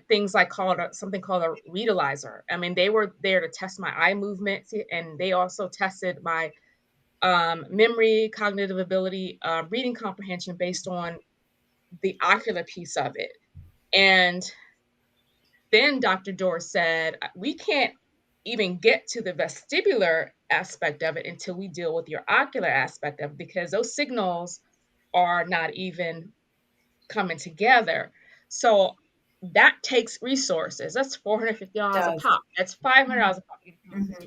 things like something called a readalizer. I mean, they were there to test my eye movement, and they also tested my memory, cognitive ability, reading comprehension based on the ocular piece of it. And then Dr. Dorr said, we can't even get to the vestibular aspect of it until we deal with your ocular aspect of it, because those signals are not even coming together. So that takes resources. That's $450 a pop. That's $500 a pop. Mm-hmm.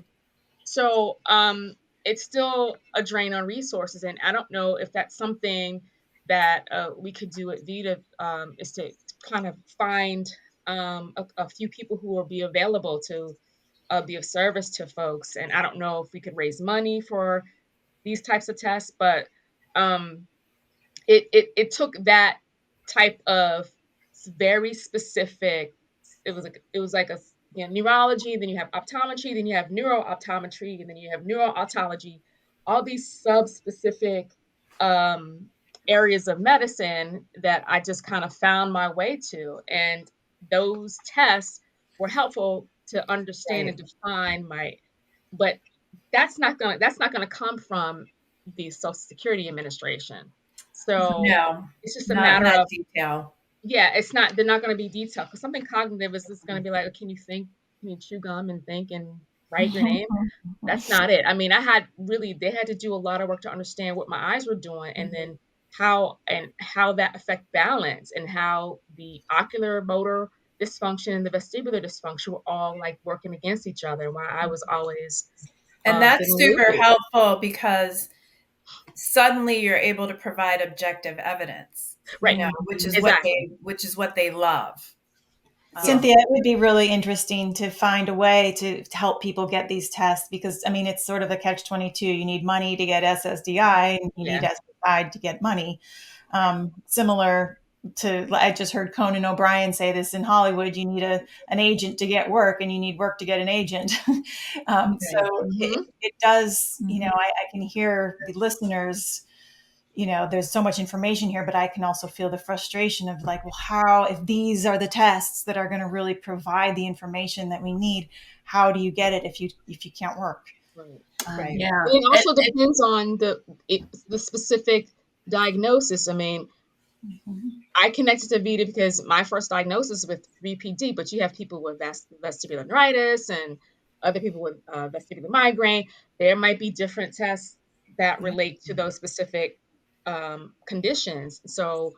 So it's still a drain on resources. And I don't know if that's something that we could do at VITA, is to kind of find a few people who will be available to be of service to folks. And I don't know if we could raise money for these types of tests, but it took that type of very specific. It was like a neurology, then you have optometry, then you have neuro-optometry, and then you have neuro-otology, all these sub-specific areas of medicine that I just kind of found my way to. And those tests were helpful to understand and define but that's not gonna come from the Social Security Administration. So No, it's just a not in matter that of, detail. yeah, they're not going to be detailed, because something cognitive is just going to be like, can you think, can you chew gum and think and write your name? That's not it. I mean, they had to do a lot of work to understand what my eyes were doing, and then how that affect balance, and how the ocular motor dysfunction and the vestibular dysfunction were all like working against each other, and why I was always And that's getting super loopy. helpful, because suddenly you're able to provide objective evidence, Right. which is Exactly. what they love. Cynthia, it would be really interesting to find a way to help people get these tests, because I mean, it's sort of a catch-22. You need money to get SSDI, and you need SSI to get money. Similar to, I just heard Conan O'Brien say this, in Hollywood, you need an agent to get work, and you need work to get an agent. So it does, I can hear the listeners, there's so much information here, but I can also feel the frustration of like, well, if these are the tests that are going to really provide the information that we need, how do you get it if you can't work? Right. Yeah. And it also depends on the specific diagnosis. I mean, I connected to VITA because my first diagnosis with 3PD, but you have people with vestibular neuritis and other people with vestibular migraine. There might be different tests that relate to those specific conditions. So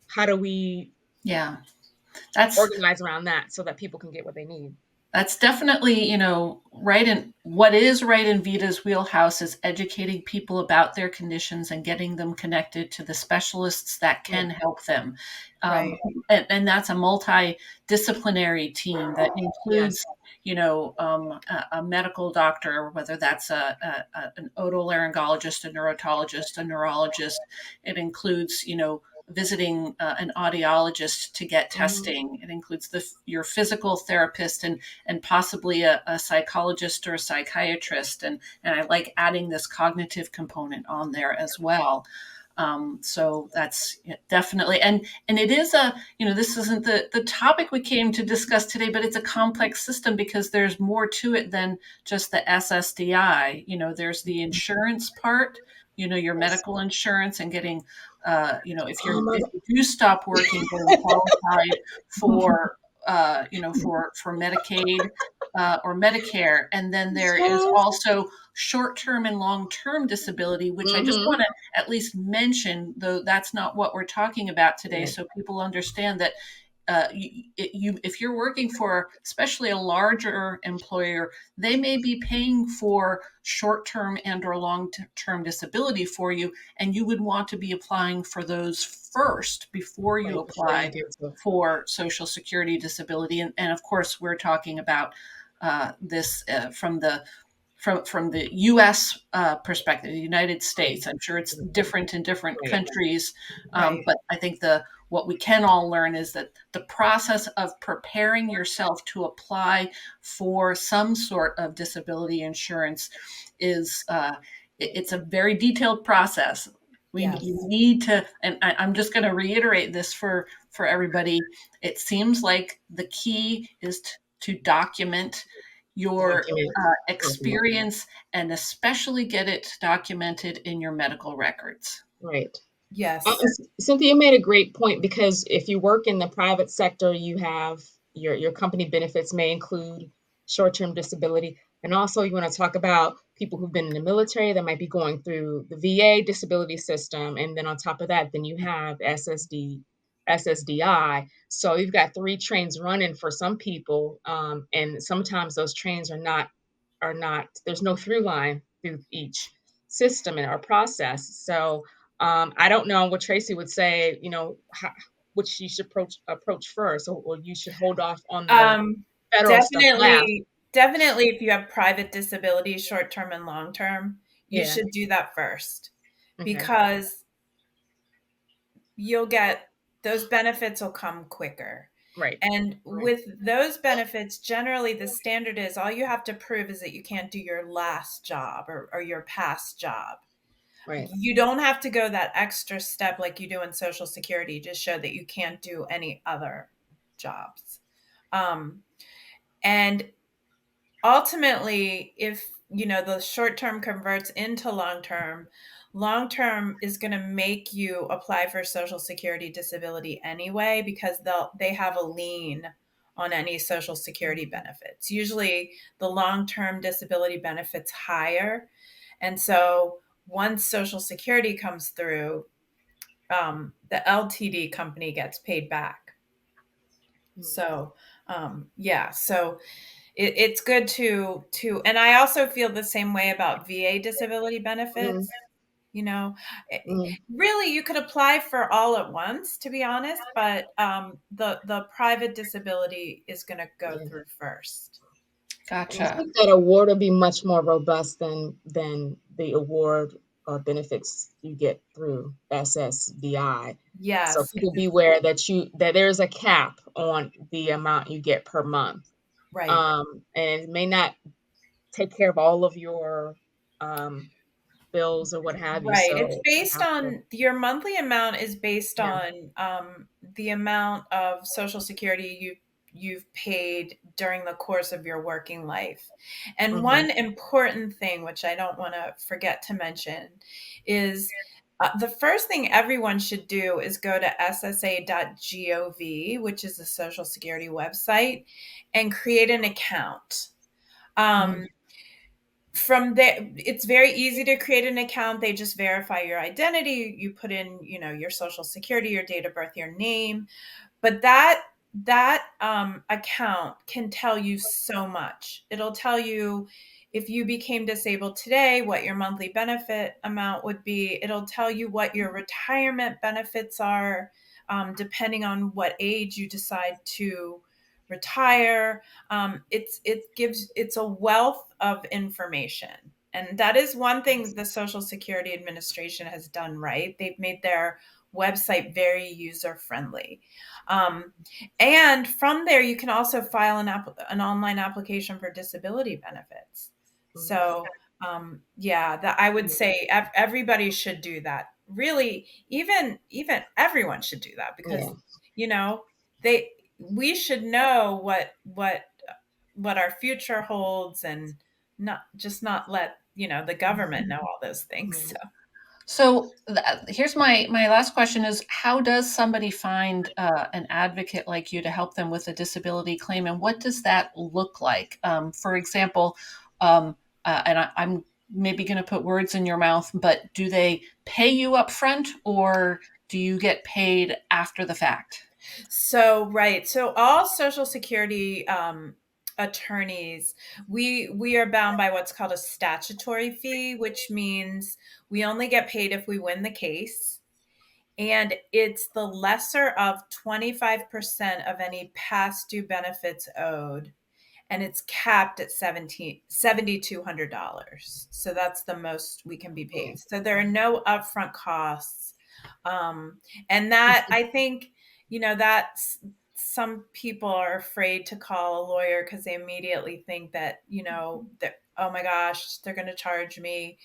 how do we organize around that so that people can get what they need? That's definitely, what is right in VITA's wheelhouse is educating people about their conditions and getting them connected to the specialists that can help them. And that's a multidisciplinary team that includes, a medical doctor, whether that's an otolaryngologist, a neurologist, a neurologist. It includes, visiting an audiologist to get testing. It includes your physical therapist and possibly a psychologist or a psychiatrist. And I like adding this cognitive component on there as well. So that's definitely, and it is this isn't the topic we came to discuss today, but it's a complex system because there's more to it than just the SSDI. There's the insurance part, your medical insurance, and getting, if you do stop working, getting qualified for, for Medicaid or Medicare. And then there is also short-term and long-term disability, which I just want to at least mention, though that's not what we're talking about today. So people understand that if you're working for especially a larger employer, they may be paying for short-term and or long-term disability for you, and you would want to be applying for those first before you apply for Social Security disability. And of course, we're talking about this from the U.S. Perspective, the United States. I'm sure it's different in different countries, but I think what we can all learn is that the process of preparing yourself to apply for some sort of disability insurance is it's a very detailed process. You need to, and I'm just going to reiterate this for everybody. It seems like the key is to document your experience, and especially get it documented in your medical records. Right. Yes. Cynthia made a great point, because if you work in the private sector, you have your company benefits may include short-term disability. And also you want to talk about people who've been in the military that might be going through the VA disability system. And then on top of that, then you have SSDI. So you've got 3 trains running for some people. And sometimes those trains are not, there's no through line through each system in our process. So I don't know what Tracey would say, which you should approach first, or you should hold off on the federal stuff last. Definitely, if you have private disability, short-term and long-term, you should do that first, because you'll get those benefits will come quicker. Right. And with those benefits, generally the standard is all you have to prove is that you can't do your last job or your past job. Right. You don't have to go that extra step like you do in Social Security to show that you can't do any other jobs. And ultimately, if the short term converts into long term is going to make you apply for Social Security disability anyway, because they have a lien on any Social Security benefits. Usually the long term disability benefits higher, and so once Social Security comes through, the LTD company gets paid back. So so it's good to, and I also feel the same way about VA disability benefits. Really, you could apply for all at once, to be honest, but the private disability is going to go through first. Gotcha. I think that award will be much more robust than the award or benefits you get through SSDI. Yes. So people beware that there's a cap on the amount you get per month. Right. And it may not take care of all of your bills or what have you. Right. So it's based on your monthly amount is based on the amount of Social Security you've paid during the course of your working life. And one important thing, which I don't want to forget to mention, is the first thing everyone should do is go to ssa.gov, which is the Social Security website, and create an account. From there, it's very easy to create an account. They just verify your identity. You put in, your Social Security, your date of birth, your name. But that account can tell you so much. It'll tell you if you became disabled today, what your monthly benefit amount would be. It'll tell you what your retirement benefits are, depending on what age you decide to retire. It's a wealth of information. And that is one thing the Social Security Administration has done right. They've made their website very user friendly. And from there, you can also file an online application for disability benefits. So, I would say everybody should do that. Really, even everyone should do that, because we should know what our future holds, and not let the government know all those things. So here's my last question: is how does somebody find an advocate like you to help them with a disability claim, and what does that look like? For example, and I'm maybe going to put words in your mouth, but do they pay you up front, or do you get paid after the fact? So all Social Security attorneys, we are bound by what's called a statutory fee, which means we only get paid if we win the case, and it's the lesser of 25% of any past due benefits owed, and it's capped at $7,200. So that's the most we can be paid. So there are no upfront costs, and that, I think, that's, some people are afraid to call a lawyer because they immediately think that, that, oh my gosh, they're going to charge me.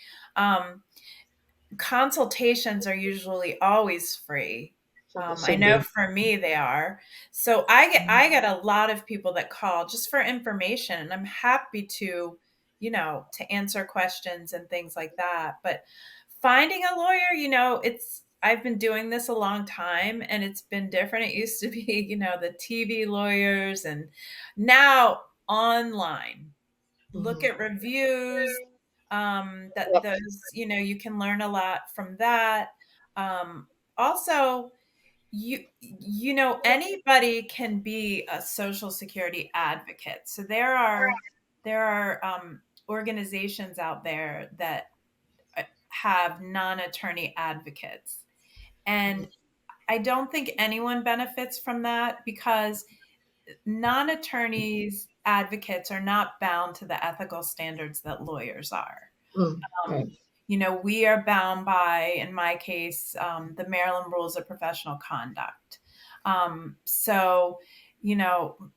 consultations are usually always free. I Should know be. for me they are. So I get a lot of people that call just for information, and I'm happy to, to answer questions and things like that. But finding a lawyer, I've been doing this a long time and it's been different. It used to be, the TV lawyers, and now online. Look Mhm. at reviews, that Yep. those, you can learn a lot from that. Also, anybody can be a social security advocate. So there are organizations out there that have non-attorney advocates, Mhm. and I don't think anyone benefits from that, because non-attorneys advocates are not bound to the ethical standards that lawyers are. Right. um, we are bound by, in my case, the Maryland Rules of Professional Conduct. So, you know,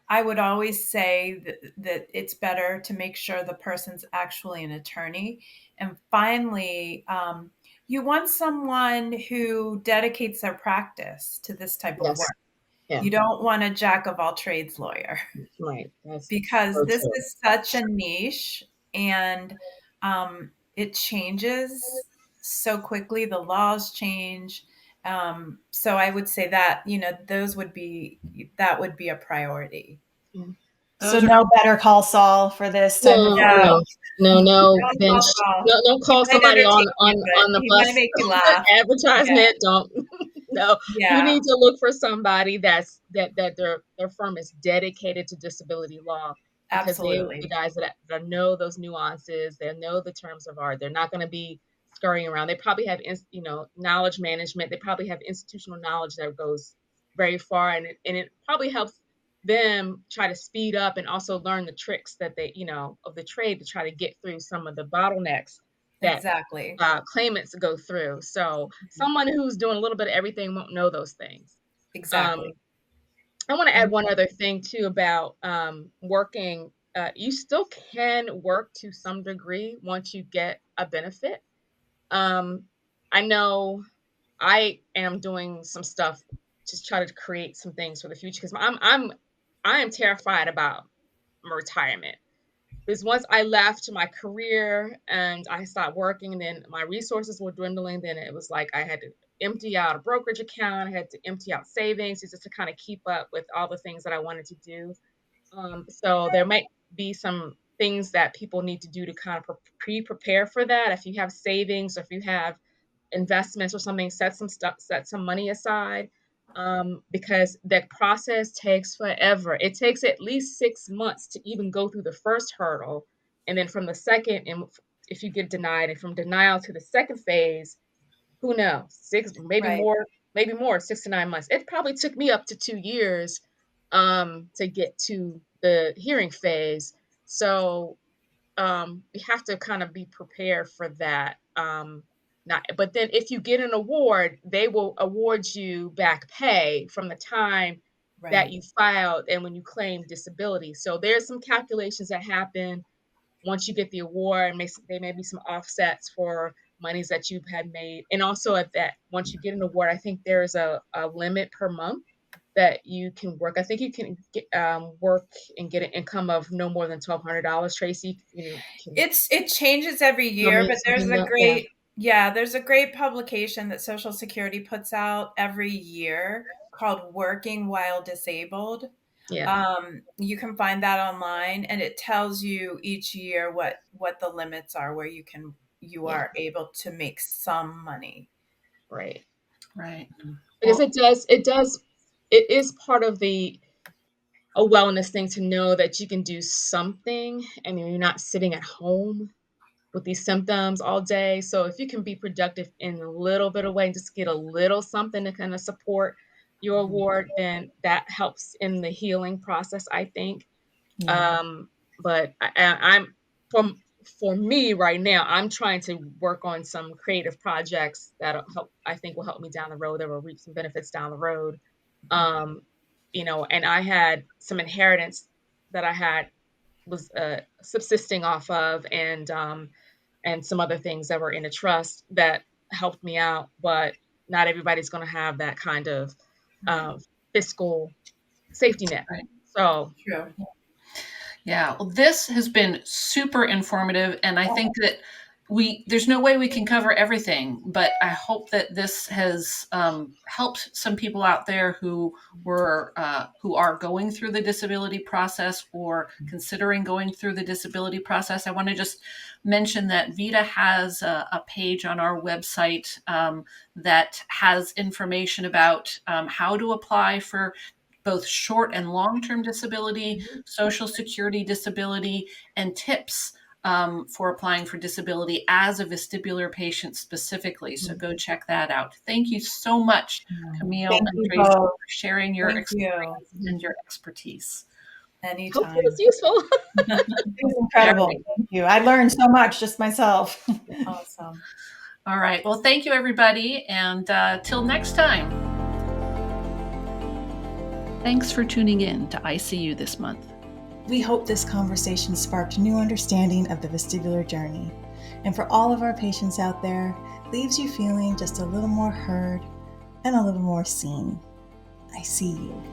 I would always say that it's better to make sure the person's actually an attorney. And finally, you want someone who dedicates their practice to this type of Yes. work. Yeah. You don't want a jack of all trades lawyer, Right. That's because so this true. is such a niche, and it changes so quickly. The laws change. So I would say that, that would be a priority. Yeah. So Those are no Better Call Saul for this type of No, work. No, no, no, no don't bench. call Saul. No, don't He call might somebody entertain on you, but on the he might bus make you laugh. Yeah, advertisement. Don't. No, you yeah, need to look for somebody that their firm is dedicated to disability law, because the absolutely. guys that know those nuances, they know the terms of art. They're not going to be scurrying around. They probably have knowledge management. They probably have institutional knowledge that goes very far, and it probably helps them try to speed up and also learn the tricks that they of the trade to try to get through some of the bottlenecks that Exactly. claimants go through. So someone who's doing a little bit of everything won't know those things. Um, Exactly. I want to add And one other thing too about working. You still can work to some degree once you get a benefit. Um, I know I am doing some stuff to try to create some things for the future, because I am terrified about retirement. Because once I left my career and I stopped working, and then my resources were dwindling, then it was like I had to empty out a brokerage account, I had to empty out savings just to kind of keep up with all the things that I wanted to do. So there might be some things that people need to do to kind of prepare for that. If you have savings, or if you have investments or something, set some money aside, because that process takes forever. It takes at least 6 months to even go through the first hurdle, and then from the second, and if you get denied, and from denial to the second phase, who knows, six, right, maybe more, 6 to 9 months. It probably took me up to 2 years to get to the hearing phase. So you have to kind of be prepared for that. Not, but then if you get an award, they will award you back pay from the time that right, you filed and when you claim disability. So there's some calculations that happen once you get the award. There may be some offsets for monies that you've had made, and also at that, once you get an award, I think there's a limit per month that you can work. I think you can work and get an income of no more than $1,200. Tracey, can it changes every tell year, me but there's something a about, yeah, great, yeah, there's a great publication that Social Security puts out every year called Working While Disabled. yeah, You can find that online, and it tells you each year what the limits are, where you yeah, are able to make some money. right. right. Because Well, it is part of the a wellness thing to know that you can do something and you're not sitting at home with these symptoms all day. So if you can be productive in a little bit of way, just get a little something to kind of support your Mhm. award, then that helps in the healing process, I think. Yeah. But I'm for me right now, I'm trying to work on some creative projects that help. I think will help me down the road. That will reap some benefits down the road. Um, and I had some inheritance that I had was subsisting off of, and and some other things that were in a trust that helped me out. But not everybody's going to have that kind of fiscal safety net. Right. So True. Yeah, well, this has been super informative, and I think that there's no way we can cover everything, but I hope that this has helped some people out there who are going through the disability process or considering going through the disability process. I want to just mention that Vita has a page on our website that has information about how to apply for both short and long-term disability, Social Security disability, and tips for applying for disability as a vestibular patient specifically. So go check that out. Thank you so much, Camille Thank and you Tracey, both. for sharing your Thank you. experience and your expertise. Anytime. hopefully it's useful. It was incredible. Thank you. I learned so much just myself. Awesome. All right. Well, thank you, everybody. And till next time. Thanks for tuning in to ICU this month. We hope this conversation sparked new understanding of the vestibular journey. And for all of our patients out there, leaves you feeling just a little more heard and a little more seen. I see you.